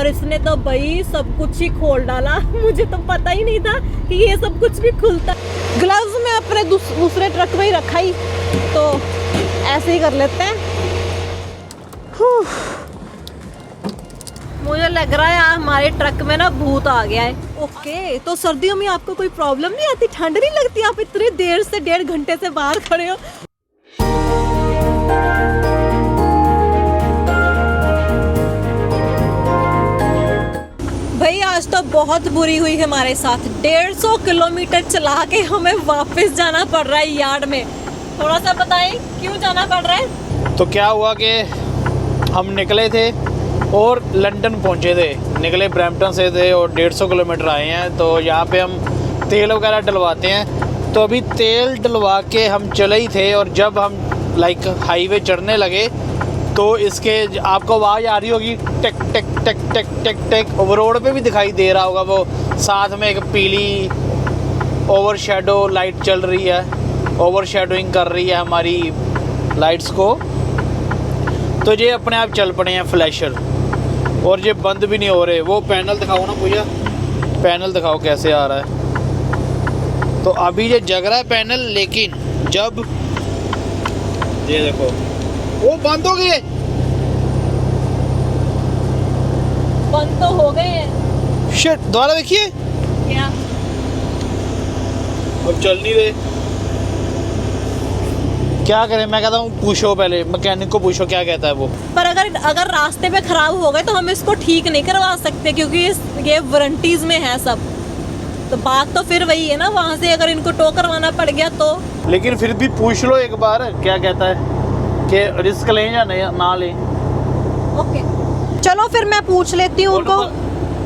और इसने तो भाई सब कुछ ही खोल डाला। मुझे तो पता ही नहीं था कि ये सब कुछ भी खुलता। ग्लव्स में अपने दूसरे ट्रक में ही रखा ही, तो ऐसे ही कर लेते हैं। मुझे लग रहा है हमारे ट्रक में ना भूत आ गया है। ओके, तो सर्दियों में आपको कोई प्रॉब्लम नहीं आती, ठंड नहीं लगती? आप इतनी देर से 1.5 घंटे से बाहर खड़े हो। भाई आज तो बहुत बुरी हुई हमारे साथ। 150 किलोमीटर चला के हमें वापस जाना पड़ रहा है यार्ड में। थोड़ा सा बताएं क्यों जाना पड़ रहा है? तो क्या हुआ कि हम निकले थे और लंदन पहुंचे थे, निकले ब्रैम्पटन से थे और 150 किलोमीटर आए हैं। तो यहाँ पे हम तेल वगैरह डलवाते हैं। तो अभी तेल डलवा के हम चले ही थे और जब हम हाईवे चढ़ने लगे तो इसके आपको आवाज़ आ रही होगी टेक टेक टेक टेक टेक टेक। वो रोड पे भी दिखाई दे रहा होगा, वो साथ में एक पीली ओवर शेडो लाइट चल रही है, ओवर शेडोइंग कर रही है हमारी लाइट्स को। तो ये अपने आप चल पड़े हैं फ्लैशर और ये बंद भी नहीं हो रहे। वो पैनल दिखाओ ना पूजा, पैनल दिखाओ कैसे आ रहा है। तो अभी ये जग रहा है पैनल, लेकिन जब ये देखो वो बंद हो गए। बंद तो हो गए हैं। शिट, दोबारा देखिए क्या? अब चल नहीं रहे। क्या करें? मैं कहता हूँ पूछो, पहले मैकेनिक को पूछो क्या कहता है वो। पर अगर रास्ते पे खराब हो गए तो हम इसको ठीक नहीं करवा सकते, क्योंकि ये वारंटीज में है सब। तो बात तो फिर वही है ना, वहाँ से अगर इनको टो करवाना पड़ गया तो। लेकिन फिर भी पूछ लो एक बार क्या कहता है, कि रिस्क लें या ना लें। ओके चलो फिर मैं पूछ लेती हूँ उनको।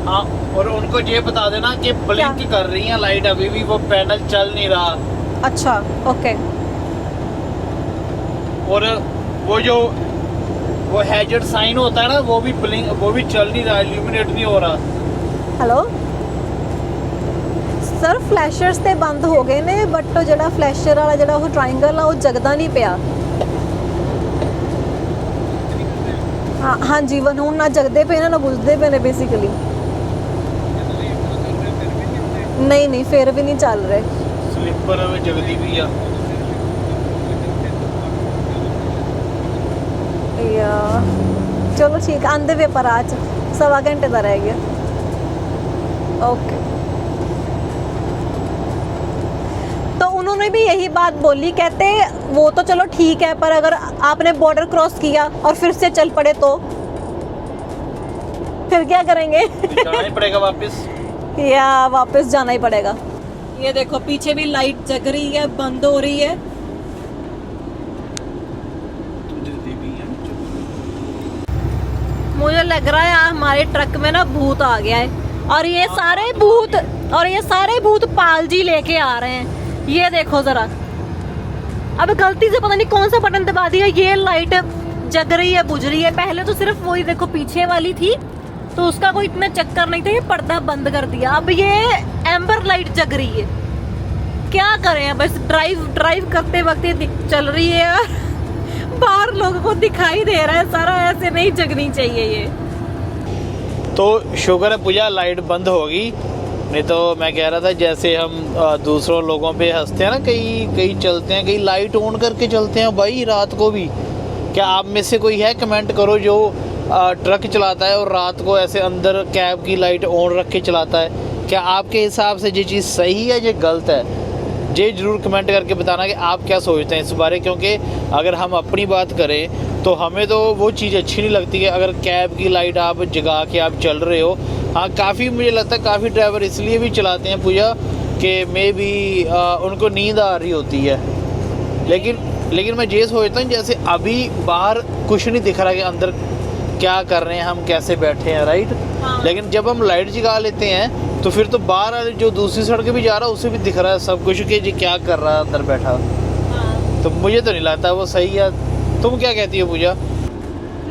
हाँ, और उनको ये बता देना कि ब्लिंक कर रही है लाइट, अभी भी वो पैनल चल नहीं रहा। अच्छा ओके। और वो हैजर्ड साइन होता है ना, वो भी ब्लिंक, वो भी चल नहीं रहा, इल्यूमिनेट नहीं हो रहा। हेलो सर, फ्लैशर्स ते बंद हो गए ने, बट जो फ्लैशर वाला जो ट्रायंगल है वो जगदा नहीं पिया। हाँ जी, वन हूँ ना जगदे पे ना बुझते पे ने बेसिकली। नहीं फिर भी नहीं चल रहे। स्लिपर में जगदी भी है या चलो ठीक, आंदे वे पर आज 1.25 घंटे का रह गया। ओके, तो उन्होंने भी यही बात बोली, कहते वो तो चलो ठीक है, पर अगर आपने बॉर्डर क्रॉस किया और फिर से चल पड़े तो फिर क्या करेंगे? जाना ही पड़ेगा वापस, या वापस जाना ही पड़ेगा। ये देखो पीछे भी लाइट जग रही है, बंद हो रही है। मुझे लग रहा है हमारे ट्रक में ना भूत आ गया है, और ये सारे भूत पाल जी लेके आ रहे हैं। ये देखो जरा, अब गलती से पता नहीं कौन सा बटन दबा दिया, ये लाइट जग रही है, बुझ रही है। पहले तो सिर्फ वही देखो पीछे वाली थी, तो उसका कोई इतना चक्कर नहीं था, ये पर्दा बंद कर दिया। अब ये एम्बर लाइट जग रही है। क्या करें, बस ड्राइव करते वक्त ये चल रही है और बाहर लोगों को दिखाई दे रहा है सारा। ऐसे नहीं जगनी चाहिए ये। तो शुक्र है पूजा लाइट बंद होगी, नहीं तो मैं कह रहा था जैसे हम दूसरों लोगों पे हंसते हैं ना, कई चलते हैं, कई लाइट ऑन करके चलते हैं भाई रात को भी। क्या आप में से कोई है? कमेंट करो जो ट्रक चलाता है और रात को ऐसे अंदर कैब की लाइट ऑन रख के चलाता है। क्या आपके हिसाब से ये चीज़ सही है या गलत है? ये ज़रूर कमेंट करके बताना कि आप क्या सोचते हैं इस बारे। क्योंकि अगर हम अपनी बात करें तो हमें तो वो चीज़ अच्छी नहीं लगती कि अगर कैब की लाइट आप जगा के आप चल रहे हो। हाँ, काफ़ी मुझे लगता है काफ़ी ड्राइवर इसलिए भी चलाते हैं पूजा कि मे बी उनको नींद आ रही होती है। लेकिन मैं ये सोचता हूँ जैसे अभी बाहर कुछ नहीं दिख रहा कि अंदर क्या कर रहे हैं, हम कैसे बैठे हैं, राइट। हाँ। लेकिन जब हम लाइट जगा लेते हैं तो फिर तो बाहर जो दूसरी सड़क भी जा रहा है उसे भी दिख रहा है सब कुछ कि जी क्या कर रहा है अंदर बैठा। हाँ। तो मुझे तो नहीं लगता वो सही है। तुम क्या कहती हो पूजा?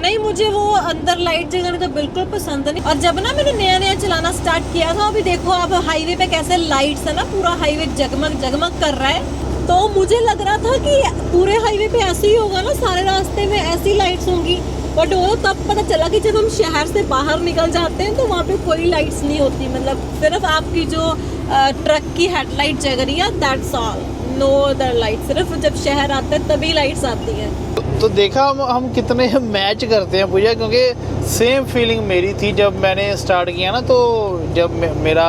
नहीं, मुझे वो अंदर लाइट जगानी तो बिल्कुल पसंद नहीं। और जब ना मैंने नया चलाना स्टार्ट किया था, अभी देखो अब हाईवे पे कैसे लाइट्स है ना, पूरा हाईवे जगमग कर रहा है। तो मुझे लग रहा था कि पूरे हाईवे पे ऐसे ही होगा ना, सारे रास्ते में ऐसी लाइट्स होंगी। बट वो तब पता चला कि जब हम शहर से बाहर निकल जाते हैं तो वहाँ पे कोई लाइट्स नहीं होती, मतलब सिर्फ आपकी जो ट्रक की हेडलाइट जग रही है, that's all, no other light. सिर्फ जब शहर आते हैं तभी लाइट्स आती हैं। तो देखा हम कितने मैच करते हैं पूजा, क्योंकि सेम फीलिंग मेरी थी जब मैंने स्टार्ट किया ना। तो जब मेरा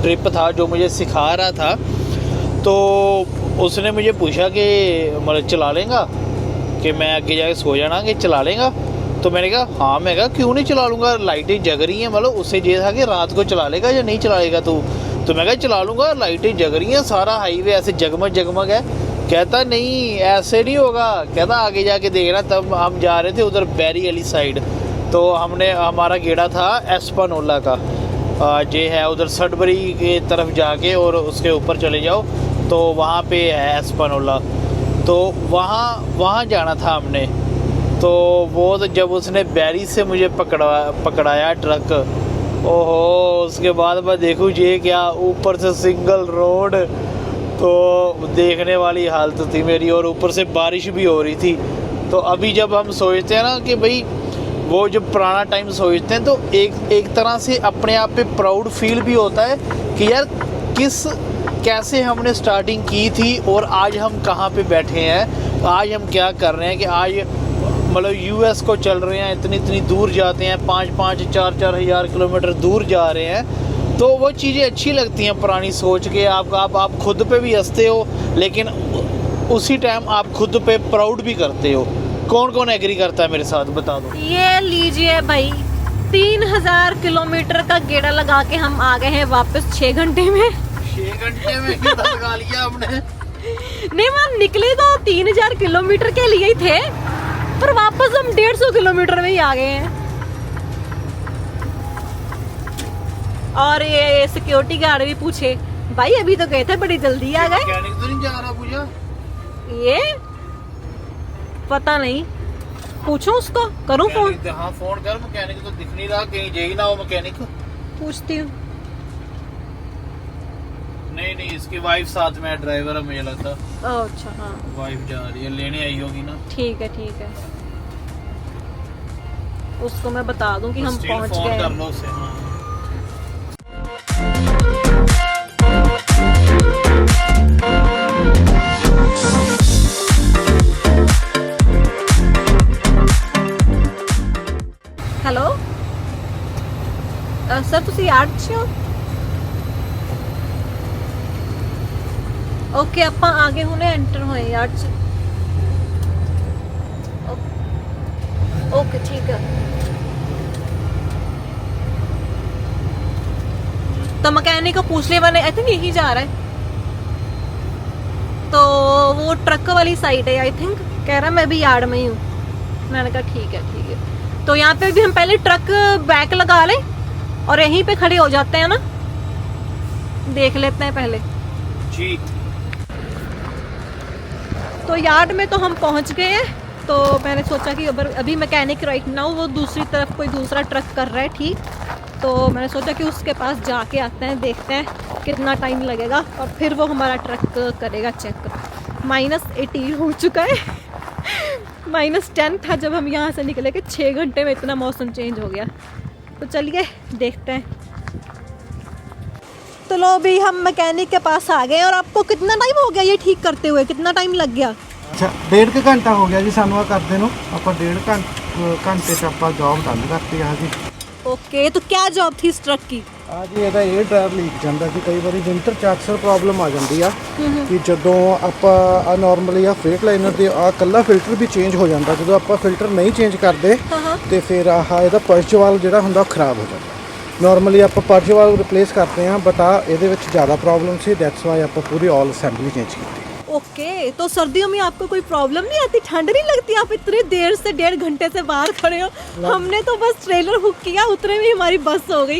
ट्रिप था जो मुझे सिखा रहा था, तो उसने मुझे पूछा कि मतलब चला लेगा, कि मैं आगे जाके सो जाना, कि चला लेगा। तो मैंने कहा हाँ, मैं कहा क्यों नहीं चला लूँगा, लाइटें जग रही हैं। मतलब उससे ये था कि रात को चला लेगा या नहीं चला लेगा तू। तो मैं कहा चला लूँगा, लाइटें जग रही हैं, सारा हाईवे ऐसे जगमग जगमग है। कहता नहीं ऐसे नहीं होगा, कहता आगे जाके देखना। तब हम जा रहे थे उधर बैरी वाली साइड, तो हमारा गेड़ा था एस्पानोला का, ये है उधर सडबरी के तरफ जाके और उसके ऊपर चले जाओ तो वहाँ पे है एस्पानोला। तो वहाँ जाना था हमने। तो वो तो जब उसने बैरी से मुझे पकड़ाया ट्रक, ओहो, उसके बाद मैं देखूँ ये क्या, ऊपर से सिंगल रोड, तो देखने वाली हालत थी मेरी। और ऊपर से बारिश भी हो रही थी। तो अभी जब हम सोचते हैं ना कि भाई वो जब पुराना टाइम सोचते हैं, तो एक तरह से अपने आप पे प्राउड फील भी होता है कि यार कैसे हमने स्टार्टिंग की थी और आज हम कहाँ पे बैठे हैं, आज हम क्या कर रहे हैं। कि आज मतलब यूएस को चल रहे हैं, इतनी दूर जाते हैं, 5-5, 4-4 हज़ार किलोमीटर दूर जा रहे हैं। तो वो चीज़ें अच्छी लगती हैं पुरानी सोच के। आप खुद पे भी हंसते हो, लेकिन उसी टाइम आप खुद पे प्राउड भी करते हो। कौन एग्री करता है मेरे साथ, बता दो। ये लीजिए भाई, 3000 किलोमीटर का गेड़ा लगा के हम आ गए हैं वापस 6 घंटे में। 6 घंटे में कितना लगा लिया हमने? नहीं, हम निकले तो 3000 किलोमीटर के लिए ही थे, पर वापस हम 150 किलोमीटर में ही आ गए हैं। और ये सिक्योरिटी गार्ड भी पूछे, भाई अभी तो गए थे, बड़ी जल्दी आ गए। मैकेनिक तो नहीं जा रहा पूजा? ये पता नहीं, पूछो उसको, करूँ फोन? हाँ फोन कर, मैकेनिक तो दिख नहीं रहा, कहीं यही ना हो मैकेनिक। पूछती हूँ। नहीं, इसकी वाइफ साथ में है, ड्राइवर है मुझे लगता। अच्छा हाँ, वाइफ जा रही है, लेने आई होगी ना। ठीक है उसको मैं बता दूं कि हम पहुंच गए। फोन कर लो उसे। हाँ। हेलो सर, ਤੁਸੀਂ यार्ड 'ਚ ਹੋ? ओके, ਆਪਾਂ आगे ਹੁਣੇ एंटर ਹੋਏ यार्ड 'ਚ। ओके ठीक है। तो मैकेनिक को पूछ लिया मैंने, आई थिंक यही जा रहा है। तो वो ट्रक वाली साइड है आई थिंक, कह रहा मैं भी यार्ड में ही हूँ। मैंने कहा ठीक है। तो यहाँ पे भी हम पहले ट्रक बैक लगा लें और यहीं पे खड़े हो जाते हैं ना, देख लेते हैं पहले जी। तो यार्ड में तो हम पहुँच गए हैं। तो मैंने सोचा कि अभी मैकेनिक राइट नाउ वो दूसरी तरफ कोई दूसरा ट्रक कर रहा है, ठीक। तो मैंने सोचा कि उसके पास जाके आते हैं, देखते हैं कितना टाइम लगेगा और फिर वो हमारा ट्रक करेगा चेक। -18 हो चुका है, -10 था जब हम यहाँ से निकले कि 6 घंटे में इतना मौसम चेंज हो गया। तो चलिए देखते हैं। तो लो अभी हम मैकेनिक के पास आ गए। और आपको कितना टाइम हो गया ये ठीक करते हुए, कितना टाइम लग गया? अच्छा, 1.5 ਘੰਟਾ ਹੋ ਗਿਆ ਜੀ ਸਾਨੂੰ ਆ ਕਰਦੇ ਨੂੰ। ਆਪਾਂ 1.5 ਘੰਟੇ ਚ ਆਪਾਂ ਜੌਬ ਡਨ ਕਰਤੀ ਆ ਜੀ। ओके, तो क्या जॉब थी इस ट्रक की? ਆ ਜੀ ਇਹਦਾ 에ਅਰ ਡਰਾਇਰ ਲੀਕ ਜਾਂਦਾ ਸੀ ਕਈ ਵਾਰੀ ਵਿੰਟਰ ਚ ਅਕਸਰ ਪ੍ਰੋਬਲਮ ਆ ਜਾਂਦੀ ਆ ਕਿ ਜਦੋਂ ਆਪਾਂ ਆ ਨਾਰਮਲੀ ਆ ਫਰੇਟ ਲਾਈਨਰ ਦੇ ਆ ਕੱਲਾ ਫਿਲਟਰ ਵੀ ਚੇਂਜ ਹੋ ਜਾਂਦਾ। ਜਦੋਂ ਆਪਾਂ ਫਿਲਟਰ ਨਹੀਂ ਚੇਂਜ ਕਰਦੇ ਤੇ ਫਿਰ ਆਹ ਇਹਦਾ ਪਰਚ ਵਾਲ ਜਿਹੜਾ ਹੁੰਦਾ ਉਹ ਖਰਾਬ ਹੋ ਜਾਂਦਾ। ਨਾਰਮਲੀ ਆਪਾਂ ਪਰਚ ਵਾਲ ਰਿਪਲੇਸ ਕਰਦੇ ਆ, ਬਟ ਆ ਇਹਦੇ ਵਿੱਚ ਜ਼ਿਆਦਾ ਪ੍ਰੋਬਲਮ ਸੀ, ਦੈਟਸ ਵਾਈ ਆਪਾਂ ਪੂਰੀ ਆਲ ਅਸੈਂਬਲੀ ਚੇਂਜ ਕੀਤੀ। ओके, तो सर्दियों में आपको कोई प्रॉब्लम नहीं आती? ठंड नहीं लगती? आप इतने देर से 1.5 घंटे से बाहर खड़े हो। हमने तो बस ट्रेलर हुक किया, उतने में हमारी बस हो गई।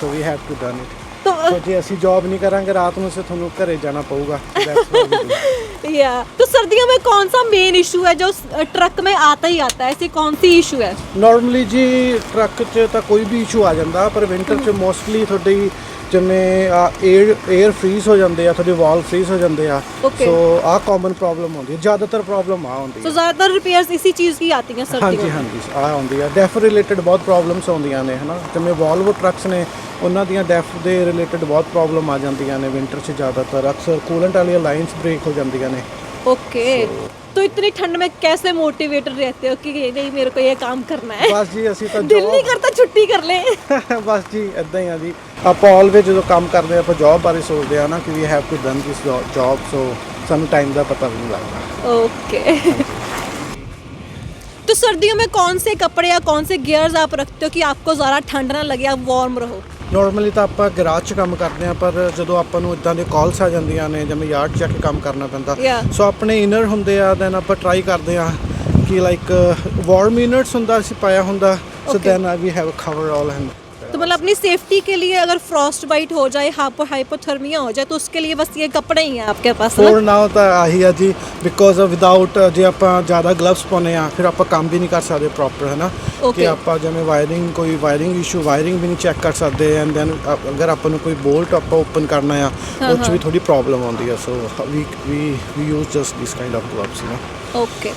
So we have to done it. तो ਜੇ ਅਸੀਂ ਜੌਬ ਨਹੀਂ ਕਰਾਂਗੇ ਰਾਤ ਨੂੰ ਸੇ ਤੁਹਾਨੂੰ ਘਰੇ ਜਾਣਾ ਪਊਗਾ। या तो सर्दियों में कौन सा मेन इशू है जो ट्रक में आता ही आता है? ऐसी कौन सी इशू है? ਨਾਰਮਲੀ ਜੀ ਟਰੱਕ 'ਚ ਤਾਂ ਕੋਈ ਵੀ ਇਸ਼ੂ ਆ ਜਾਂਦਾ, ਪਰ ਵਿੰਟਰ 'ਚ ਮੋਸਟਲੀ ਤੁਹਾਡੀ ਜਿਵੇਂ 에ਅਰ ਫ੍ਰੀਜ਼ ਹੋ ਜਾਂਦੇ ਆ, ਤੁਹਾਡੇ ਵਾਲ ਫ੍ਰੀਜ਼ ਹੋ ਜਾਂਦੇ ਆ। Okay. ਸੋ ਆਹ ਕਾਮਨ ਪ੍ਰੋਬਲਮ ਹੁੰਦੀ ਹੈ, ਜ਼ਿਆਦਾਤਰ ਪ੍ਰੋਬਲਮ ਆ ਹੁੰਦੀ तो ਹੈ। ज़्यादातर रिपेयर्स इसी चीज़ की आती हैं सर्दियों ਹਾਂਜੀ में। ਹਾਂਜੀ ਆਹ ਆਉਂਦੀ ਆ। ਡੈਫ ਰਿਲੇਟਡ ਬਹੁਤ ਪ੍ਰੋਬਲਮਸ ਆਉਂਦੀਆਂ ਨੇ ਹਨਾ, ਜਿਵੇਂ ਵੋਲਵੋ ਟਰੱਕਸ ਨੇ ਉਹਨਾਂ ਦੀਆਂ ਡੈਫ ਦੇ ਰਿਲੇਟਡ ਬਹੁਤ ਪ੍ਰੋਬਲਮ ਆ ਜਾਂਦੀਆਂ ਨੇ ਵਿੰਟਰ 'ਚ ਜ਼ਿਆਦਾਤਰ। ਅਕਸਰ ਕੂਲੈਂਟ ਵਾਲੀਆਂ ਲਾਈਨਸ ਬ੍ਰੇਕ ਹੋ ਜਾਂਦੀਆਂ ਨੇ। ओके तो इतनी ठंड में कैसे मोटिवेटेड रहते हो कि नहीं मेरे को ये काम करना है? ਬਸ ਜੀ ਅਸੀਂ ਤਾਂ दिल नहीं करता छुट्टी कर ले? ਬਸ ਜੀ ਇਦਾਂ ਹੀ ਆ ਜੀ। ਆਪਾਂ ਆਲਵੇਜ਼ ਜਦੋਂ ਕੰਮ ਕਰਦੇ ਆ ਆਪਾਂ ਜੌਬ ਬਾਰੇ ਸੋਚਦੇ ਆ ਨਾ ਕਿ we have to done this job, so ਸਾਨੂੰ ਟਾਈਮ ਦਾ ਪਤਾ ਵੀ ਨਹੀਂ ਲੱਗਦਾ। ओके तो सर्दियों में कौन से कपड़े या कौन से गियर्स आप रखते हो कि आपको ज़्यादा ठंड ना लगे, आप वार्म रहो? ਨਾਰਮਲੀ ਤਾਂ ਆਪਾਂ ਗਰਾਜ 'ਚ ਕੰਮ ਕਰਦੇ ਆ, ਪਰ ਜਦੋਂ ਆਪਾਂ ਨੂੰ ਇਦਾਂ ਦੇ ਕਾਲਸ ਆ ਜਾਂਦੀਆਂ ਨੇ ਜਿਵੇਂ ਯਾਰਡ 'ਚ ਜਾ ਕੇ ਕੰਮ ਕਰਨਾ ਪੈਂਦਾ, Yeah. ਸੋ ਆਪਣੇ ਇਨਰ ਹੁੰਦੇ ਆ, ਦੈਨ ਆਪਾਂ ਟਰਾਈ ਕਰਦੇ ਆ ਕਿ ਲਾਈਕ ਵਾਰਮ ਇਨਰਸ ਹੁੰਦਾ ਅਸੀਂ ਪਾਇਆ ਹੁੰਦਾ, so Okay. Then we have cover all hand. तो मतलब अपनी सेफ्टी के लिए अगर फ्रॉस्ट बाइट हो जाए, हाइपोथर्मिया हो जाए, तो उसके लिए बस ये कपड़े ही हैं आपके पास है ਫੋਰ ना? ਨਾਓ ਤਾਂ ਆਹੀ ਆ ਜੀ, ਬਿਕੋਜ਼ ਵਿਦਆਊਟ ਜੇ ਆਪਾਂ ਜ਼ਿਆਦਾ ਗਲਵਸ ਪਾਉਂਦੇ ਆ ਫਿਰ ਆਪਾਂ ਕੰਮ ਵੀ ਨਹੀਂ ਕਰ ਸਕਦੇ ਪ੍ਰੋਪਰ, ਹੈ ਨਾ। Okay. ਕਿ ਆਪਾਂ ਜਿਵੇਂ ਕੋਈ ਵਾਇਰਿੰਗ ਇਸ਼ੂ, ਵਾਇਰਿੰਗ ਵੀ ਨਹੀਂ ਚੈੱਕ ਕਰ ਸਕਦੇ, ਐਂਡ ਦੈਨ ਅਗਰ ਆਪਾਂ ਨੂੰ ਕੋਈ ਬੋਲਟ ਆਪਾਂ ਓਪਨ ਕਰਨਾ ਆ ਉਹ 'ਚ ਵੀ ਥੋੜੀ ਪ੍ਰੋਬਲਮ ਆਉਂਦੀ ਆ। So we use just this kind of gloves, you know. Okay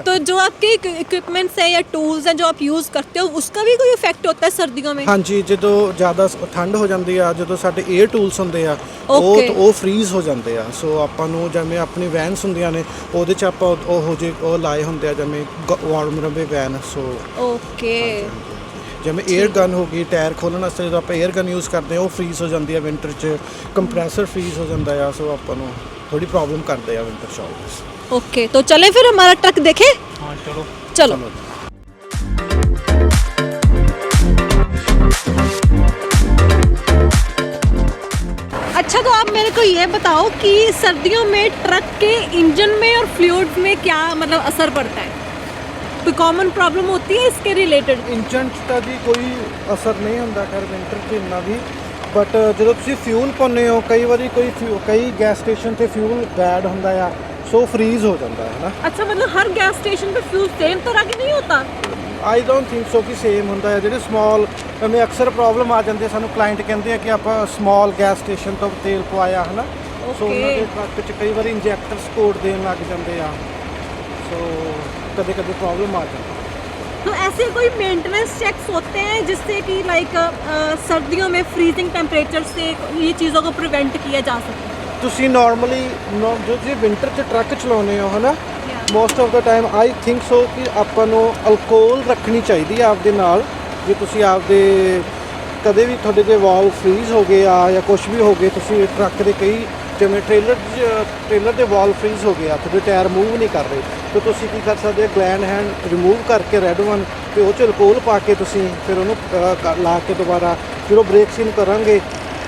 तो जो आपके इक्विपमेंट्स हैं या टूल्स हैं जो आप यूज़ करते हो, उसका भी कोई इफेक्ट होता है सर्दियों में? ਹਾਂਜੀ, ਜਦੋਂ ਜ਼ਿਆਦਾ ਠੰਡ ਹੋ ਜਾਂਦੀ ਆ, ਜਦੋਂ ਸਾਡੇ 에ਅਰ ਟੂਲਸ ਹੁੰਦੇ ਆ Okay. ਉਹ ਫ੍ਰੀਜ਼ ਹੋ ਜਾਂਦੇ ਆ। ਸੋ ਆਪਾਂ ਨੂੰ ਜਿਵੇਂ ਆਪਣੀ ਵੈਨਸ ਹੁੰਦੀਆਂ ਨੇ ਉਹਦੇ 'ਚ ਆਪਾਂ ਉਹ ਲਾਏ ਹੁੰਦੇ ਆ ਜਿਵੇਂ ਵਾਰਮ ਰਵੇ ਵੈਨ। ਸੋ ओके ਜਿਵੇਂ 에ਅਰ ਗਨ ਹੋ ਗਈ, ਟਾਇਰ ਖੋਲ੍ਹਣ ਵਾਸਤੇ ਜਦੋਂ ਆਪਾਂ 에ਅਰ ਗਨ ਯੂਜ਼ ਕਰਦੇ ਆ ਉਹ ਫ੍ਰੀਜ਼ ਹੋ ਜਾਂਦੀ ਆ ਵਿੰਟਰ 'ਚ, ਕੰਪਰੈਸਰ ਫ੍ਰੀਜ਼ ਹੋ ਜਾਂਦਾ ਆ। ਸੋ ਆਪਾਂ ਨੂੰ ਥੋੜੀ ਪ੍ਰੋਬਲਮ ਕਰਦੇ ਆ ਵਿੰਟਰ 'ਚ ਆਲਵੇਜ਼। ओके तो चले फिर हमारा ट्रक देखे? हाँ चलो। चलो अच्छा तो आप मेरे को ये बताओ कि सर्दियों में ट्रक के इंजन में और फ्लूइड में क्या मतलब असर पड़ता है? कोई कॉमन प्रॉब्लम होती है इसके रिलेटेड? ਇੰਜਨ 'ਚ ਤਾਂ ਜੀ ਕੋਈ ਅਸਰ ਨਹੀਂ ਹੁੰਦਾ ਖੈਰ ਵਿੰਟਰ 'ਚ ਇੰਨਾ ਵੀ, ਬਟ ਜਦੋਂ ਤੁਸੀਂ ਫਿਊਲ ਪਾਉਂਦੇ ਹੋ ਕਈ ਵਾਰੀ ਕਈ ਗੈਸ ਸਟੇਸ਼ਨ ਤੇ ਫਿਊਲ ਬੈਡ ਹੁੰਦਾ ਆ, ਸੋ ਫ੍ਰੀਜ਼ ਹੋ ਜਾਂਦਾ ਹੈ ਨਾ। अच्छा मतलब हर गैस स्टेशन पे फ्यूल सेम तरह की नहीं होता? ਆਈ ਡੋਂਟ ਥਿੰਕ ਸੋ ਕਿ ਸੇਮ ਹੁੰਦਾ ਹੈ। ਜਿਹੜੇ ਸਮਾਲ ਐਵੇਂ ਅਕਸਰ ਪ੍ਰੋਬਲਮ ਆ ਜਾਂਦੀ ਹੈ, ਸਾਨੂੰ ਕਲਾਇੰਟ ਕਹਿੰਦੇ ਆ ਕਿ ਆਪਾਂ ਸਮਾਲ ਗੈਸ ਸਟੇਸ਼ਨ ਤੋਂ ਤੇਲ ਪਵਾਇਆ ਹੈ ਨਾ, ਸੋ ਉਹਨਾਂ ਦੇ ਟਰੱਕ 'ਚ ਕਈ ਵਾਰੀ ਇੰਜੈਕਟਰਸ ਕੋਡ ਦੇਣ ਲੱਗ ਜਾਂਦੇ ਆ, ਸੋ ਕਦੇ ਕਦੇ ਪ੍ਰੋਬਲਮ ਆ ਜਾਂਦੀ ਹੈ। तो ऐसे कोई मेंटेनेंस चेक्स होते हैं जिससे कि लाइक सर्दियों में फ्रीजिंग टेम्परेचर से ये चीज़ों को प्रिवेंट किया जा सके? ਤੁਸੀਂ ਨਾਰਮਲੀ ਜੋ ਤੁਸੀਂ ਵਿੰਟਰ 'ਚ ਟਰੱਕ ਚਲਾਉਂਦੇ ਹੋ ਹੈ ਨਾ, most of the time I think so ਕਿ ਆਪਾਂ ਨੂੰ ਅਲਕੋਹਲ ਰੱਖਣੀ ਚਾਹੀਦੀ ਹੈ ਆਪਦੇ ਨਾਲ। ਜੇ ਤੁਸੀਂ ਆਪਦੇ ਕਦੇ ਵੀ ਤੁਹਾਡੇ ਦੇ ਵਾਲ ਫ੍ਰੀਜ਼ ਹੋ ਗਏ ਆ ਜਾਂ ਕੁਝ ਵੀ ਹੋ ਗਏ, ਤੁਸੀਂ ਟਰੱਕ ਦੇ ਕਈ ਜਿਵੇਂ ਟ੍ਰੇਲਰ ਦੇ ਵਾਲ ਫ੍ਰੀਜ਼ ਹੋ ਗਏ ਆ, ਤੁਹਾਡੇ ਟਾਇਰ ਮੂਵ ਨਹੀਂ ਕਰ ਰਹੇ, ਤਾਂ ਤੁਸੀਂ ਕੀ ਕਰ ਸਕਦੇ ਹੋ, ਗਲੈਂਡ ਹੈਂਡ ਰਿਮੂਵ ਕਰਕੇ ਰੈੱਡ ਵਨ ਤੇ ਉਹ 'ਚ ਅਲਕੋਹਲ ਪਾ ਕੇ ਤੁਸੀਂ ਫਿਰ ਉਹਨੂੰ ਲਾ ਕੇ ਦੁਬਾਰਾ ਜਦੋਂ ਬ੍ਰੇਕ ਸੀਨ ਕਰਾਂਗੇ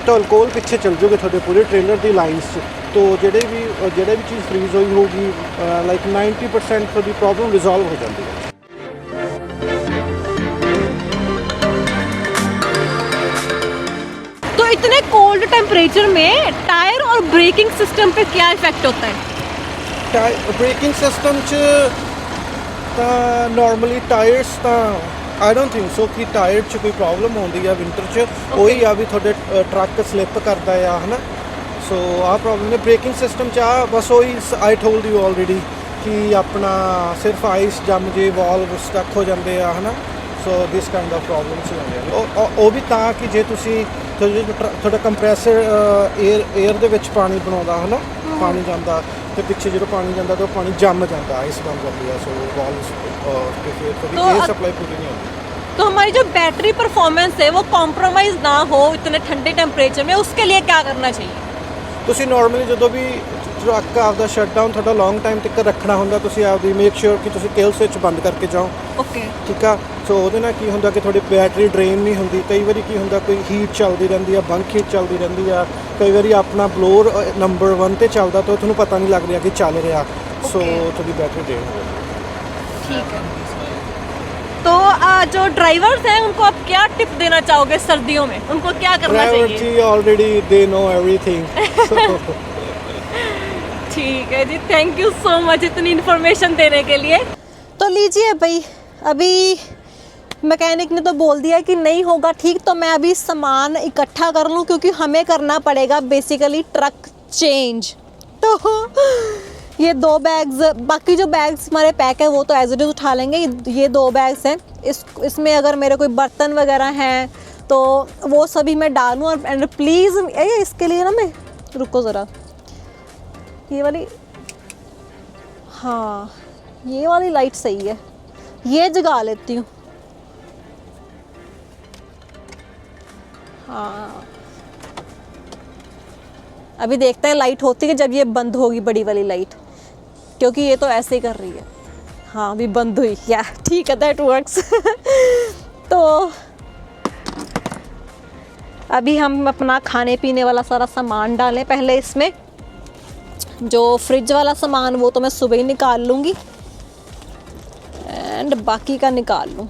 ਤਾਂ ਅਲਕੋਹਲ ਪਿੱਛੇ ਚੱਲ ਜਾਓਗੇ ਤੁਹਾਡੇ ਪੂਰੇ ਟ੍ਰੇਲਰ ਦੀ ਲਾਈਨਸ 'ਚ, तो ਜਿਹੜੇ ਵੀ ਚੀਜ਼ ਫ੍ਰੀਜ਼ ਹੋਈ ਹੋਊਗੀ ਲਾਈਕ 90% ਤੁਹਾਡੀ ਪ੍ਰੋਬਲਮ ਰਿਜ਼ੋਲਵ ਹੋ ਜਾਂਦੀ ਹੈ। तो इतने कोल्ड टेम्परेचर में टायर और ब्रेकिंग सिस्टम पे क्या इफेक्ट होता है? ਬ੍ਰੇਕਿੰਗ ਸਿਸਟਮ 'ਚ ਤਾਂ ਨਾਰਮਲੀ ਟਾਇਰਸ ਤਾਂ ਆਈ ਡੋਂਟ ਥਿੰਕ ਸੋ ਕਿ ਟਾਇਰ 'ਚ ਕੋਈ ਪ੍ਰੋਬਲਮ ਆਉਂਦੀ ਆ ਵਿੰਟਰ 'ਚ। ਉਹੀ ਆ ਵੀ ਤੁਹਾਡੇ ਟਰੱਕ ਸਲਿੱਪ ਕਰਦਾ ਆ ਹੈ ਨਾ, ਸੋ ਆਹ ਪ੍ਰੋਬਲਮ ਨੇ। ਬ੍ਰੇਕਿੰਗ ਸਿਸਟਮ 'ਚ ਆ ਬਸ ਉਹੀ ਆਈ ਟੋਲਡ ਯੂ ਆਲਰੇਡੀ ਕਿ ਆਪਣਾ ਸਿਰਫ ਆਈਸ ਜੰਮ ਜੇ, ਵਾਲਵ ਸਟਕ ਹੋ ਜਾਂਦੇ ਆ ਹੈ ਨਾ, ਸੋ ਦਿਸ ਕਾਈਂਡ ਆਫ ਪ੍ਰੋਬਲਮਸ ਆਉਂਦੇ ਆ। ਉਹ ਵੀ ਤਾਂ ਕਿ ਜੇ ਤੁਸੀਂ ਤੁਹਾਡਾ ਕੰਪਰੈਸਰ 에ਅਰ ਦੇ ਵਿੱਚ ਪਾਣੀ ਬਣਾਉਂਦਾ ਹੈ ਨਾ, ਪਾਣੀ ਜਾਂਦਾ ਤੇ ਪਿੱਛੇ ਜਦੋਂ ਪਾਣੀ ਜਾਂਦਾ ਤਾਂ ਉਹ ਪਾਣੀ ਜੰਮ ਜਾਂਦਾ, ਆਈਸ ਬਣ ਜਾਂਦੀ ਆ, ਸੋ ਵਾਲਵਸ ਤੇ ਫਿਰ ਤੁਹਾਡੀ 에ਅਰ ਸਪਲਾਈ ਪੂਰੀ ਨਹੀਂ ਹੁੰਦੀ। तो हमारी जो बैटरी परफॉर्मेंस है वो कॉम्प्रोमाइज़ ना हो इतने ठंडे टेम्परेचर में, उसके लिए क्या करना चाहिए? ਤੁਸੀਂ ਨਾਰਮਲੀ ਜਦੋਂ ਵੀ ਟਰੱਕ ਆਪਦਾ ਸ਼ਟਡਾਊਨ ਤੁਹਾਡਾ ਲੌਂਗ ਟਾਈਮ ਤੱਕ ਰੱਖਣਾ ਹੁੰਦਾ, ਤੁਸੀਂ ਆਪਦੀ ਮੇਕ ਸ਼ੋਰ ਕਿ ਤੁਸੀਂ ਕਿਲ ਸਵਿਚ ਬੰਦ ਕਰਕੇ ਜਾਓ। ओके ਠੀਕ ਆ, ਸੋ ਉਹਦੇ ਨਾਲ ਕੀ ਹੁੰਦਾ ਕਿ ਤੁਹਾਡੀ ਬੈਟਰੀ ਡਰੇਨ ਨਹੀਂ ਹੁੰਦੀ। ਕਈ ਵਾਰੀ ਕੀ ਹੁੰਦਾ ਕੋਈ ਹੀਟ ਚੱਲਦੀ ਰਹਿੰਦੀ ਆ, ਬੰਕ ਹੀਟ ਚੱਲਦੀ ਰਹਿੰਦੀ ਆ, ਕਈ ਵਾਰੀ ਆਪਣਾ ਬਲੋਰ ਨੰਬਰ 1 ਤੇ ਚੱਲਦਾ ਤਾਂ ਤੁਹਾਨੂੰ ਪਤਾ ਨਹੀਂ ਲੱਗ ਰਿਹਾ ਕਿ ਚੱਲ ਰਿਹਾ, ਸੋ ਤੁਹਾਡੀ ਬੈਟਰੀ ਡਰੇਨ ਹੋ ਜਾਂਦੀ। ठीक है तो जो ड्राइवर्स हैं उनको आप क्या टिप देना चाहोगे सर्दियों में, उनको क्या करना ਡਰਾਈਵਰ चाहिए? ਜੀ ਆਲਰੇਡੀ ਦੇ ਨੋ एवरीथिंग। ठीक है जी, थैंक यू सो मच इतनी इन्फॉर्मेशन देने के लिए। तो लीजिए भाई, अभी मैकेनिक ने तो बोल दिया कि नहीं होगा ठीक, तो मैं अभी सामान इकट्ठा कर लूँ क्योंकि हमें करना पड़ेगा बेसिकली ट्रक चेंज। तो ये 2 बैग्स, बाकी जो बैग्स हमारे पैक है वो तो एज इट इज़ उठा लेंगे। ये 2 बैग्स हैं, इसमें अगर मेरे कोई बर्तन वगैरह हैं तो वो सभी मैं डालूँ। और एंड प्लीज़ इसके लिए ना मैं, रुको ज़रा, ये वाली, हाँ ये वाली लाइट सही है, ये जगा लेती हूँ। हाँ अभी देखते हैं लाइट होती है जब ये बंद होगी बड़ी वाली लाइट, क्योंकि ये तो ऐसे ही कर रही है। हाँ अभी बंद हुई, या ठीक है, दैट वर्क्स। तो अभी हम अपना खाने पीने वाला सारा सामान डालें पहले इसमें। जो फ्रिज वाला सामान वो तो मैं सुबह ही निकाल लूँगी एंड बाकी का निकाल लूँ।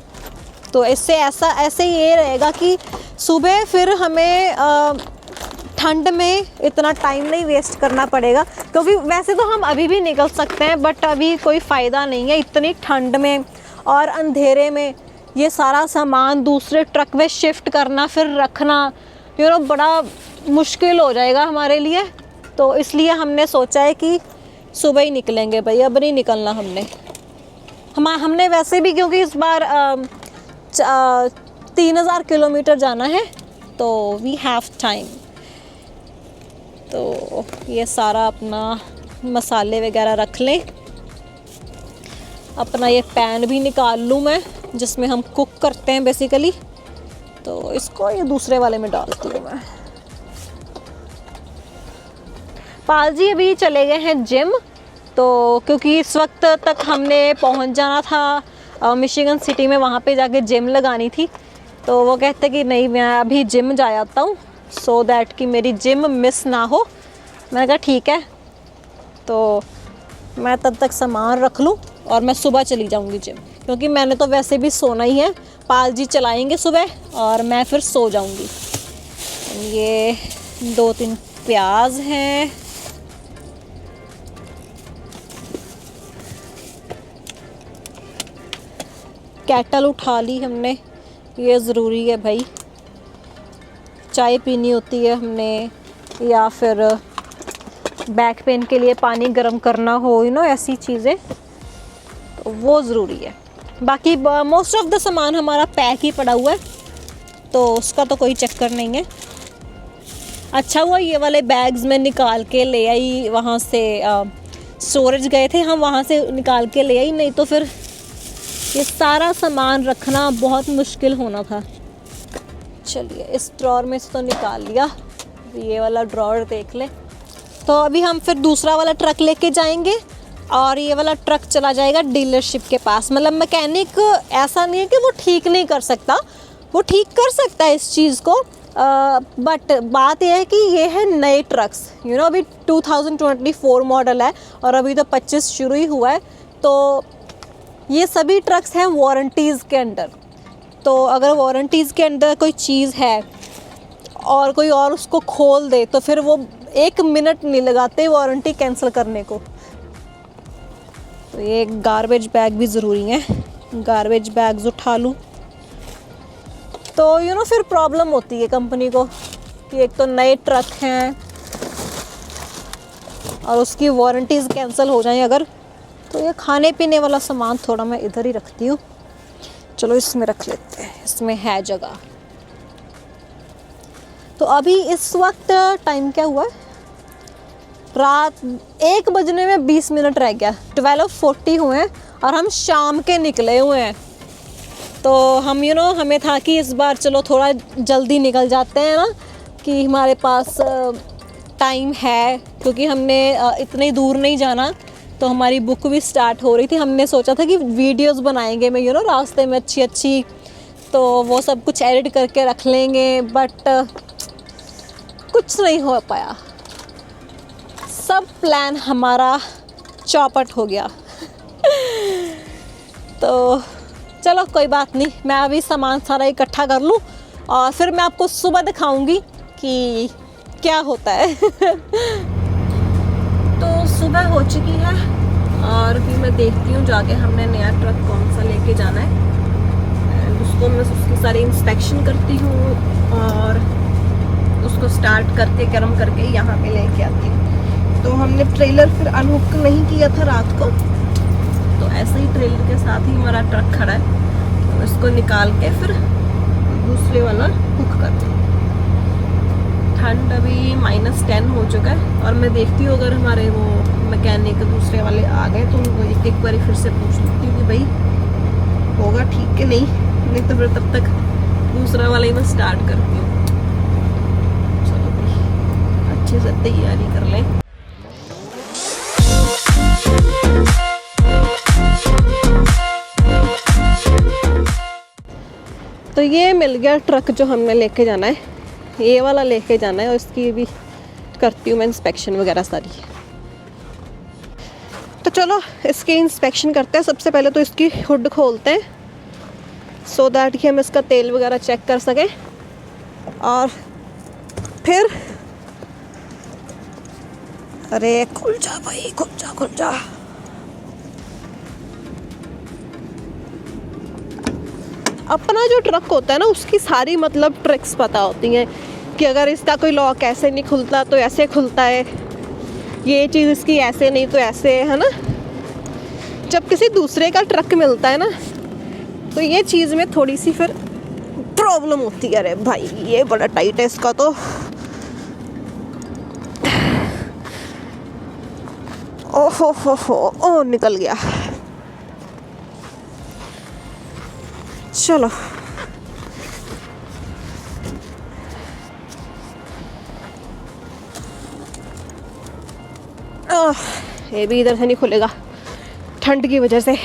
तो इससे ऐसे ये रहेगा कि सुबह फिर हमें ठंड में इतना टाइम नहीं वेस्ट करना पड़ेगा, क्योंकि वैसे तो हम अभी भी निकल सकते हैं बट अभी कोई फ़ायदा नहीं है इतनी ठंड में और अंधेरे में ये सारा सामान दूसरे ट्रक में शिफ्ट करना फिर रखना, बड़ा मुश्किल हो जाएगा हमारे लिए। तो इसलिए हमने सोचा है कि सुबह ही निकलेंगे भाई, अब नहीं निकलना हमने वैसे भी, क्योंकि इस बार 3000 किलोमीटर जाना है तो वी हैव टाइम। तो ये सारा अपना मसाले वगैरह रख लें। अपना ये पैन भी निकाल लूँ मैं जिसमें हम कुक करते हैं बेसिकली, तो इसको ये दूसरे वाले में डालती हूँ मैं। पाल जी अभी चले गए हैं जिम, तो क्योंकि इस वक्त तक हमने पहुंच जाना था मिशिगन सिटी में, वहाँ पे जाके जिम लगानी थी। तो वो कहते कि नहीं मैं अभी जिम जा आता हूँ सो दैट कि मेरी जिम मिस ना हो। मैंने कहा ठीक है, तो मैं तब तक सामान रख लूँ और मैं सुबह चली जाऊँगी जिम, क्योंकि मैंने तो वैसे भी सोना ही है। पाल जी चलाएँगे सुबह और मैं फिर सो जाऊँगी। ये 2-3 प्याज हैं, केटल उठा ली हमने, ये ज़रूरी है भाई, चाय पीनी होती है हमने, या फिर बैक पेन के लिए पानी गर्म करना हो, ऐसी चीज़ें, तो वो ज़रूरी है। बाकी मोस्ट ऑफ द सामान हमारा पैक ही पड़ा हुआ है, तो उसका तो कोई चक्कर नहीं है। अच्छा हुआ ये वाले बैग्स में निकाल के ले आई, वहाँ से स्टोरेज गए थे हम, वहाँ से निकाल के ले आई, नहीं तो फिर ये सारा सामान रखना बहुत मुश्किल होना था। चलिए इस ड्रॉर में से तो निकाल लिया, ये वाला ड्रॉर देख ले। तो अभी हम फिर दूसरा वाला ट्रक लेके जाएंगे और ये वाला ट्रक चला जाएगा डीलरशिप के पास। मतलब मैकेनिक ऐसा नहीं है कि वो ठीक नहीं कर सकता, वो ठीक कर सकता है इस चीज़ को, बट बात यह है कि ये है नए ट्रक्स, अभी 2024 मॉडल है और अभी तो 25 शुरू ही हुआ है। तो ये सभी ट्रक्स हैं वारंटीज़ के अंडर। तो अगर वारंटीज़ के अंदर कोई चीज़ है और कोई और उसको खोल दे तो फिर वो 1 मिनट नहीं लगाते वारंटी कैंसिल करने को। तो ये गार्बेज बैग भी ज़रूरी है, गार्बेज बैग्स उठा लूँ। तो फिर प्रॉब्लम होती है कंपनी को कि एक तो नए ट्रक हैं और उसकी वारंटीज़ कैंसिल हो जाएं अगर। तो ये खाने पीने वाला सामान थोड़ा मैं इधर ही रखती हूँ, चलो इसमें रख लेते हैं, इसमें है जगह। तो अभी इस वक्त टाइम क्या हुआ है, रात 1 बजने में 20 मिनट रह गया, 12:40 हुए हैं और हम शाम के निकले हुए हैं। तो हम हमें था कि इस बार चलो थोड़ा जल्दी निकल जाते हैं ना, कि हमारे पास टाइम है, क्योंकि हमने इतनी दूर नहीं जाना। तो हमारी बुक भी स्टार्ट हो रही थी, हमने सोचा था कि वीडियोस बनाएंगे मैं रास्ते में अच्छी, तो वो सब कुछ एडिट करके रख लेंगे, बट कुछ नहीं हो पाया, सब प्लान हमारा चौपट हो गया। तो चलो कोई बात नहीं, मैं अभी सामान सारा इकट्ठा कर लूँ और फिर मैं आपको सुबह दिखाऊंगी कि क्या होता है। तो सुबह हो चुकी है और भी मैं देखती हूँ जाके हमने नया ट्रक कौन सा लेके जाना है, उसको को मैं उसकी सारी इंस्पेक्शन करती हूँ और उसको स्टार्ट करके गर्म करके यहाँ पे लेके आती हूँ। तो हमने ट्रेलर फिर अनहुक नहीं किया था रात को, तो ऐसे ही ट्रेलर के साथ ही हमारा ट्रक खड़ा है, तो इसको निकाल के फिर दूसरे वाला हुक करते हैं। ठंड अभी -10 हो चुका है और मैं देखती हूँ अगर हमारे वो मैकेनिक दूसरे वाले आ गए तो उनको एक बार फिर से पूछ लेती हूँ कि भाई होगा ठीक है नहीं तो फिर तब तक दूसरा वाला ही मैं स्टार्ट करती हूँ। चलो भाई अच्छे से तैयारी कर लें। तो ये मिल गया ट्रक जो हमने लेके जाना है, ये वाला लेके जाना है और इसकी भी करती हूँ मैं इंस्पेक्शन वगैरह सारी। तो चलो इसकी इंस्पेक्शन करते हैं। सबसे पहले तो इसकी हुड खोलते हैं सो दैट कि हम इसका तेल वगैरह चेक कर सकें और फिर अरे खुल जा भाई, खुल जा। अपना जो ट्रक होता है ना उसकी सारी मतलब ट्रिक्स पता होती हैं कि अगर इसका कोई लॉक ऐसे नहीं खुलता तो ऐसे खुलता है, ये चीज़ इसकी ऐसे नहीं तो ऐसे है ना। जब किसी दूसरे का ट्रक मिलता है ना तो ये चीज़ में थोड़ी सी फिर प्रॉब्लम होती है। अरे भाई ये बड़ा टाइट है इसका तो, ओहो हो निकल गया। चलो ये भी इधर से नहीं खुलेगा ठंड की वजह से।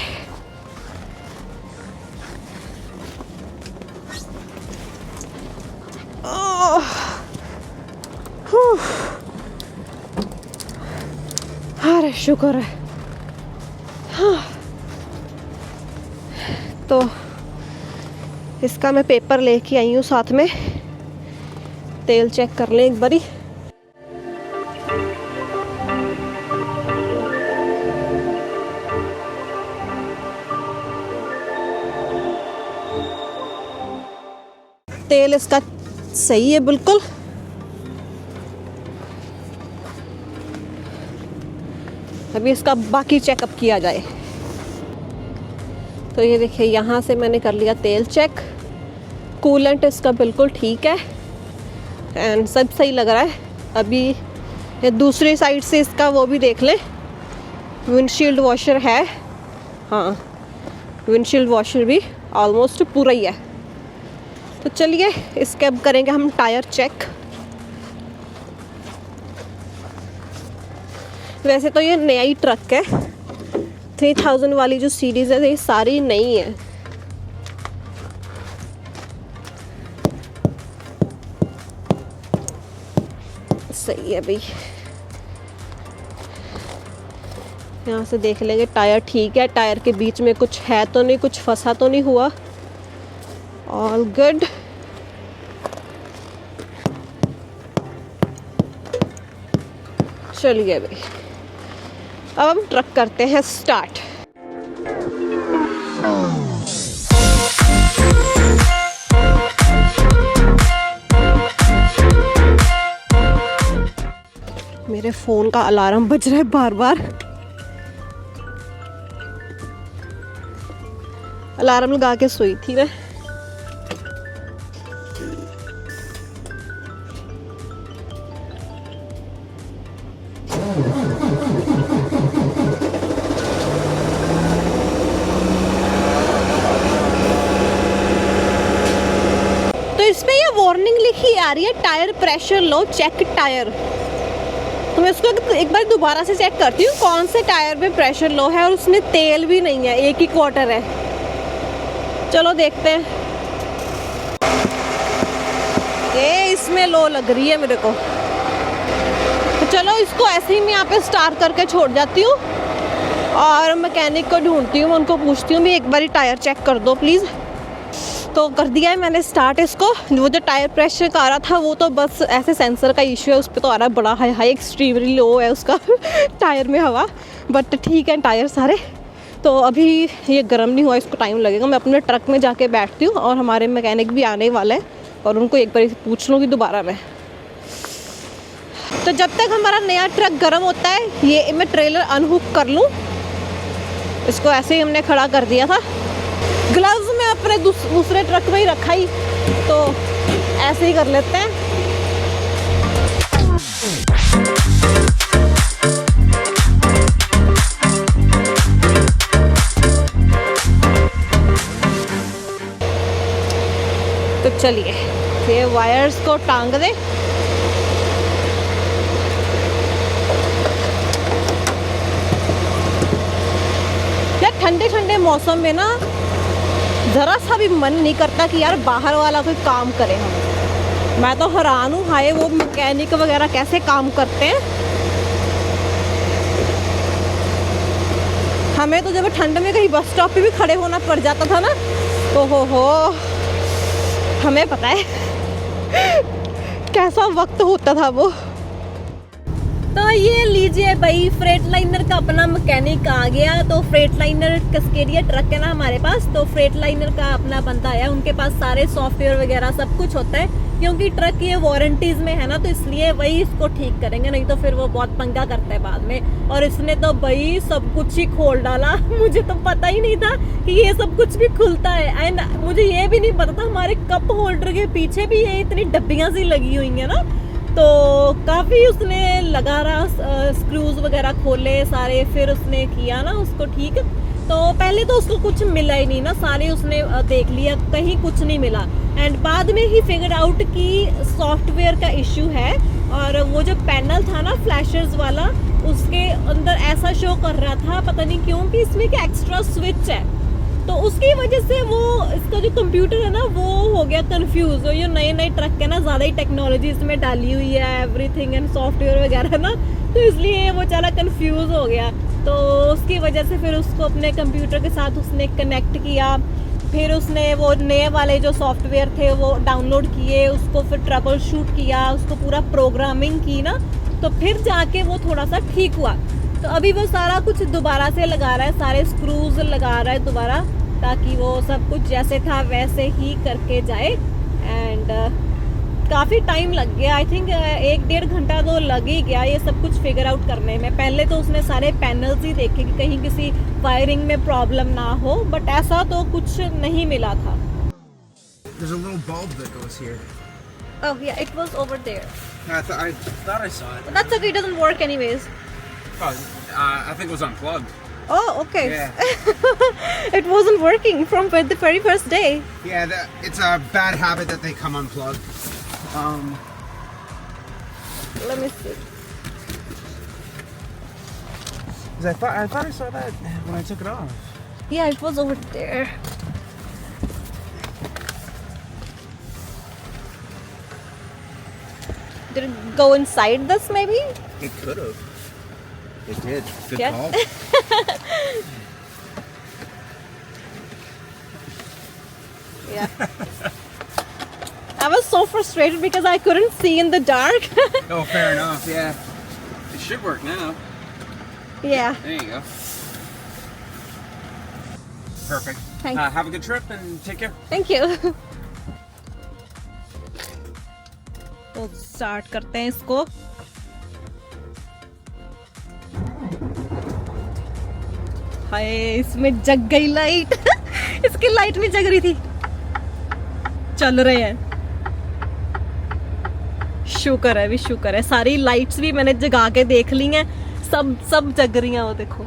अरे शुक्र है। हाँ तो इसका मैं पेपर लेके आई हूँ साथ में, तेल चेक कर लें एक बारी। तेल इसका सही है बिल्कुल। अभी इसका बाकी चेकअप किया जाए। तो ये देखिए यहाँ से मैंने कर लिया तेल चेक, कूलेंट इसका बिल्कुल ठीक है एंड सब सही लग रहा है। अभी ये दूसरी साइड से इसका वो भी देख लें, विंडशील्ड वॉशर है, हाँ विंडशील्ड वॉशर भी ऑलमोस्ट पूरा ही है। तो चलिए इसके अब करेंगे हम टायर चेक। वैसे तो ये नया ही ट्रक है, 3000 वाली जो सीरीज़ है ये सारी नई है। सही है भाई, यहाँ से देख लेंगे टायर ठीक है, टायर के बीच में कुछ है तो नहीं, कुछ फंसा तो नहीं हुआ, ऑल गुड। चलिए भाई अब हम ट्रक करते हैं स्टार्ट। मेरे फोन का अलार्म बज रहा है बार बार। अलार्म लगा के सोई थी मैं। इसमें ये वार्निंग लिखी आ रही है tyre pressure low, check tyre. तो मैं इसको एक बार दोबारा से चेक करती हूँ कौन से टायर में प्रेशर लो है, और उसमें तेल भी नहीं है, एक ही क्वार्टर है। चलो देखते हैं। ये इसमें लो लग रही है मेरे को, तो चलो इसको ऐसे ही मैं यहाँ पे स्टार्ट करके छोड़ जाती हूँ और मैकेनिक को ढूंढती हूँ, मैं उनको पूछती हूँ भी एक बार टायर चेक कर दो प्लीज़। तो कर दिया है मैंने स्टार्ट इसको। वो जो टायर प्रेशर का आ रहा था वो तो बस ऐसे सेंसर का इशू है, उस पर तो आ रहा है बड़ा हाई एक्सट्रीमली लो है उसका टायर में हवा, बट ठीक है टायर सारे। तो अभी ये गर्म नहीं हुआ, इसको टाइम लगेगा। मैं अपने ट्रक में जाके बैठती हूँ और हमारे मैकेनिक भी आने वाले हैं और उनको एक बार पूछ लूँगी दोबारा मैं। तो जब तक हमारा नया ट्रक गर्म होता है, ये मैं ट्रेलर अनहुक कर लूँ। इसको ऐसे ही हमने खड़ा कर दिया था। ग्लव्स में अपने दूसरे ट्रक में ही रखा ही, तो ऐसे ही कर लेते हैं। तो चलिए ये वायर्स को टांग दे। यार ठंडे ठंडे मौसम में ना ज़रा सा भी मन नहीं करता कि यार बाहर वाला कोई काम करे। हम मैं तो हैरान हूँ, हाय वो मैकेनिक वगैरह कैसे काम करते हैं। हमें तो जब ठंड में कहीं बस स्टॉप पे भी खड़े होना पड़ जाता था ना, तो हो हमें पता है कैसा वक्त होता था वो। तो ये लीजिए भाई, फ्रेट लाइनर का अपना मैकेनिक आ गया। तो फ्रेट लाइनर कैस्केडिया ट्रक है ना हमारे पास, तो फ्रेट लाइनर का अपना बंदा आया। उनके पास सारे सॉफ्टवेयर वगैरह सब कुछ होता है, क्योंकि ट्रक ये वारंटीज में है ना, तो इसलिए वही इसको ठीक करेंगे, नहीं तो फिर वो बहुत पंगा करता है बाद में। और इसने तो भाई सब कुछ ही खोल डाला। मुझे तो पता ही नहीं था कि ये सब कुछ भी खुलता है। एंड मुझे ये भी नहीं पता था हमारे कप होल्डर के पीछे भी ये इतनी डब्बियां सी लगी हुई है ना। तो काफ़ी उसने लगा रहा, स्क्रूज वगैरह खोले सारे, फिर उसने किया ना उसको ठीक। तो पहले तो उसको कुछ मिला ही नहीं ना, सारे उसने देख लिया, कहीं कुछ नहीं मिला। एंड बाद में ही फिगर आउट कि सॉफ्टवेयर का इशू है। और वो जो पैनल था ना फ्लैशर्स वाला, उसके अंदर ऐसा शो कर रहा था, पता नहीं क्यों, कि इसमें एक एक्स्ट्रा स्विच है। तो उसकी वजह से वो इसका जो कंप्यूटर है ना वो हो गया कंफ्यूज। और ये नए नए ट्रक है ना, ज़्यादा ही टेक्नोलॉजी इसमें डाली हुई है, एवरीथिंग एंड सॉफ्टवेयर वगैरह ना, तो इसलिए वो चला कंफ्यूज हो गया। तो उसकी वजह से फिर उसको अपने कंप्यूटर के साथ उसने कनेक्ट किया। फिर उसने वो नए वाले जो सॉफ्टवेयर थे वो डाउनलोड किए, उसको फिर ट्रबल शूट किया, उसको पूरा प्रोग्रामिंग की ना, तो फिर जाके वो थोड़ा सा ठीक हुआ। तो अभी वो सारा कुछ दोबारा से लगा रहा है, सारे स्क्रूज लगा रहा है दोबारा, ताकि वो सब कुछ जैसे था वैसे ही करके जाए। एंड काफ़ी टाइम लग गया, आई थिंक 1-1.5 घंटा तो लग ही गया ये सब कुछ फिगर आउट करने में। पहले तो उसने सारे पैनल्स ही देखे कि कहीं किसी वायरिंग में प्रॉब्लम ना हो, बट ऐसा तो कुछ नहीं मिला था। There's a little bulb that goes here. Oh yeah, it was over there. I thought I saw it. But that's okay, it doesn't work anyways. Oh, I think it was unplugged. Oh, okay. Yeah. It wasn't working from the very first day. Yeah, it's a bad habit that they come unplugged. Let me see. 'Cause I thought I saw that when I took it off. Yeah, it was over there. Did it go inside this maybe? It could have. It did. Good Yeah. call. Yeah. I was so frustrated because I couldn't see in the dark. Oh, fair enough. Yeah. It should work now. Yeah. There you go. Perfect. Thanks. Have a good trip and take care. Thank you. तो start करते हैं इसको। हाय, इसमें जग गई light. इसकी light नहीं जग रही थी। चल रहे हैं, शुक्र है भी, शुक्र है। सारी लाइट्स भी मैंने जगा के देख ली हैं, सब जग रही हैं, वो देखो।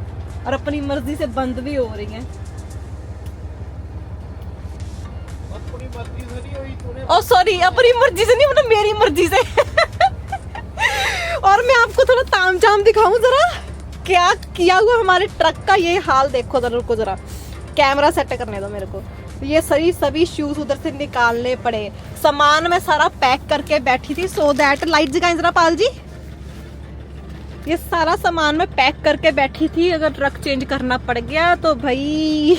और अपनी मर्जी से बंद भी हो रही हैं। ओ सॉरी, अपनी मर्जी से नहीं, मतलब मेरी मर्जी से। और मैं आपको थोड़ा तामझाम दिखाऊं जरा, क्या किया हुआ हमारे ट्रक का। ये हाल देखो जरा, रुको जरा, कैमरा सेट करने दो मेरे को। ये सभी शूज उधर से निकालने पड़े। सामान मैं सारा पैक करके बैठी थी, सो दैट लाइट जगाएं जरा पाल जी। ये सारा सामान मैं पैक करके बैठी थी, अगर ट्रक चेंज करना पड़ गया तो भाई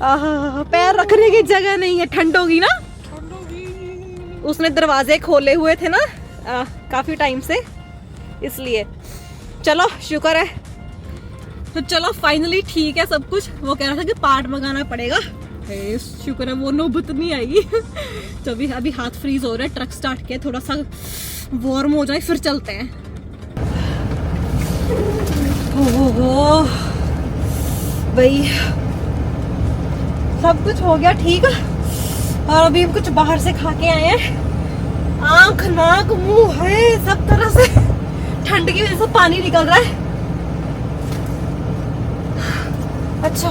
पैर रखने की जगह नहीं है। ठंड होगी ना, उसने दरवाजे खोले हुए थे ना काफी टाइम से, इसलिए। चलो शुक्र है तो चलो फाइनली ठीक है सब कुछ। वो कह रहा था कि पार्ट मंगाना पड़ेगा, शुक्र है वो नौबत नहीं आएगी। तो अभी हाथ फ्रीज हो रहा है, ट्रक स्टार्ट किया, थोड़ा सा वार्म हो जाए फिर चलते हैं। ओहो भाई सब कुछ हो गया ठीक, और अभी हम कुछ बाहर से खा के आए हैं। आंख नाक मुंह है सब तरह से ठंड की वजह से पानी निकल रहा है। अच्छा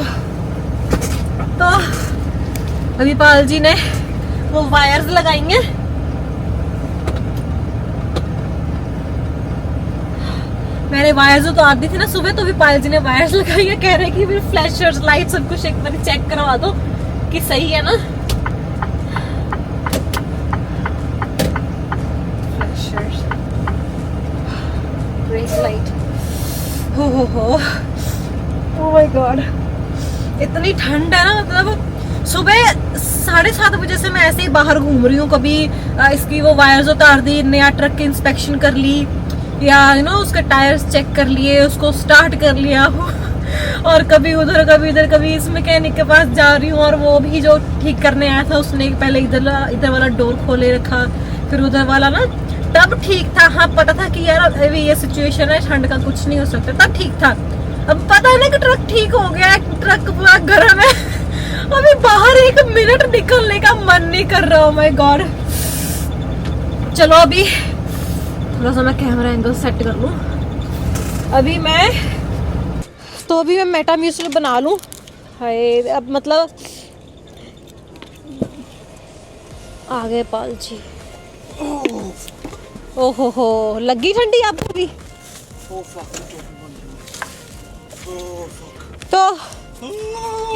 तो अभी पाल जी ने वो वायर्स लगाएंगे। मैंने वायर्स उतार दी थी ना सुबह, तो भी पायल जी ने वायर्स लगाई है। कह रहे कि फिर फ्लैशर्स लाइट सब कुछ एक बार चेक करवा दो कि सही है ना। फ्लैशर्स, रेस लाइट, हो ओह माय गॉड इतनी ठंड है ना। मतलब सुबह 7:30 बजे से मैं ऐसे ही बाहर घूम रही हूँ। कभी इसकी वो वायर्स उतार दी, नया ट्रक की इंस्पेक्शन कर ली, या उसके टायर्स चेक कर लिए, उसको स्टार्ट कर लिया। और कभी उधर कभी इधर, कभी इस मैकेनिक के पास जा रही हूँ। और वो भी जो ठीक करने आया था उसने पहले इधर वाला डोर खोले रखा, फिर उधर वाला ना, तब ठीक था। हाँ पता था कि यार अभी ये सिचुएशन है, ठंड का कुछ नहीं हो सकता, तब ठीक था। अब पता है ना कि ट्रक ठीक हो गया है, ट्रक पूरा गर्म है। अभी बाहर 1 मिनट निकलने का मन नहीं कर रहा। oh my God। चलो अभी थोड़ा सा मैं कैमरा एंगल सेट कर लूं। अभी मैं मेटाम्यूसल बना लूं। हाय अब मतलब आ गए पाल जी। ओहो हो लगी ठंडी आपको भी? तो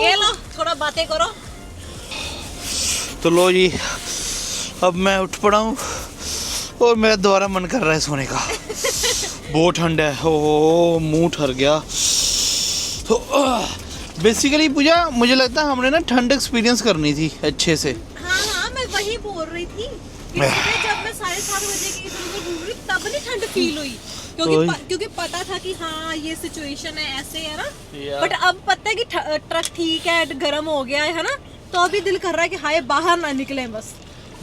ये लो थोड़ा बातें करो। तो लो जी अब मैं उठ पड़ा हूँ और मेरा दोबारा मन कर रहा है सोने का। बहुत ठंड है, ओ मुंह ठर गया। तो बेसिकली पूजा मुझे लगता है हमने ना ठंड एक्सपीरियंस करनी थी अच्छे से। हाँ मैं वही बोल रही थी कि जब मैं 7:30 बजे की इधर घूम रही तब नहीं ठंड फील हुई, क्योंकि पता था कि हाँ ये सिचुएशन है, ऐसे है ना। बट अब पता है कि ट्रक ठीक है, गर्म हो गया है ना, तो अभी दिल कर रहा है कि हाय बाहर ना निकले बस।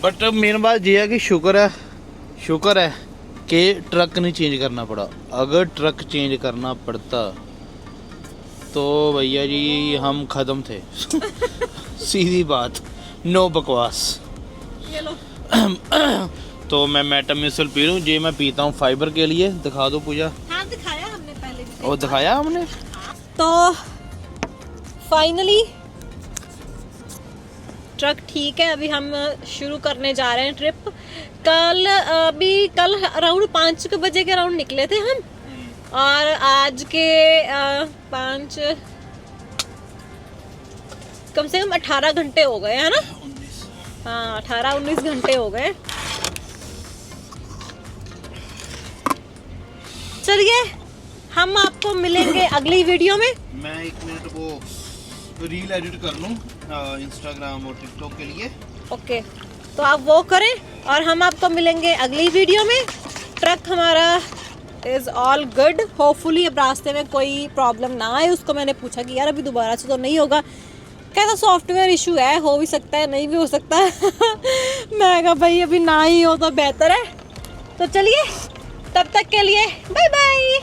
बट मेन बात ये है कि शुक्र है कि ट्रक नहीं चेंज करना पड़ा। अगर ट्रक चेंज करना पड़ता तो भैया जी हम ख़त्म थे। सीधी बात, नो बकवास। ये लो तो मैं मेटाम्यूसल पी लूँ, ये मैं पीता हूँ फाइबर के लिए। दिखा दो पूजा। हाँ दिखाया हमने पहले भी। वो दिखाया हमने। तो फाइनली ट्रक ठीक है, अभी हम शुरू करने जा रहे हैं ट्रिप। कल अराउंड 5 बजे के अराउंड निकले थे हम, और आज के 5 कम से कम 18 घंटे हो गए है ना। हाँ 18-19 घंटे हो गए। चलिए हम आपको मिलेंगे अगली वीडियो में। मैं 1 मिनट वो रील एडिट कर लूँ इंस्टाग्राम और टिकटॉक के लिए। ओके तो आप वो करें और हम आपको मिलेंगे अगली वीडियो में। ट्रक हमारा इज़ ऑल गुड, होपफुली अब रास्ते में कोई प्रॉब्लम ना आए। उसको मैंने पूछा कि यार अभी दोबारा से तो नहीं होगा, कहता सॉफ्टवेयर इशू है, हो भी सकता है नहीं भी हो सकता है। मैं कहा भाई अभी ना ही हो तो बेहतर है। तो चलिए तब तक के लिए बाय बाय।